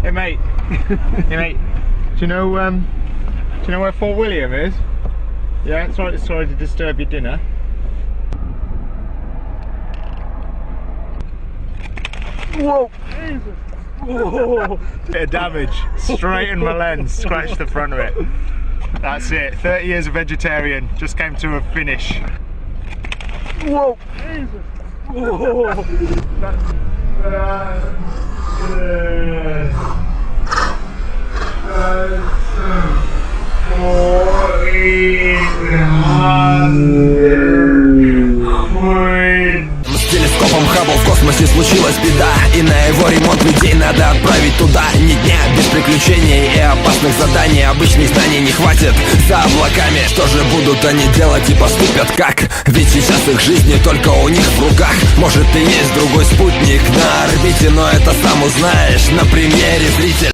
Hey mate, hey mate, do you know where Fort William is? Yeah, sorry to disturb your dinner. Whoa! Whoa. Bit of damage, straightened my lens, scratched the front of it. That's it, 30 years of vegetarian, just came to a finish. Whoa! Whoa. С телескопом Хаббл в космосе случилась беда, и на его ремонт людей надо отправить туда. Ни дня без приключений и опасных заданий. Обычных знаний не хватит за облаками. Что же будут они делать и поступят как? Ведь сейчас их жизни только у них в руках. Может и есть другой спутник на орбите, но это сам узнаешь на примере зрителя.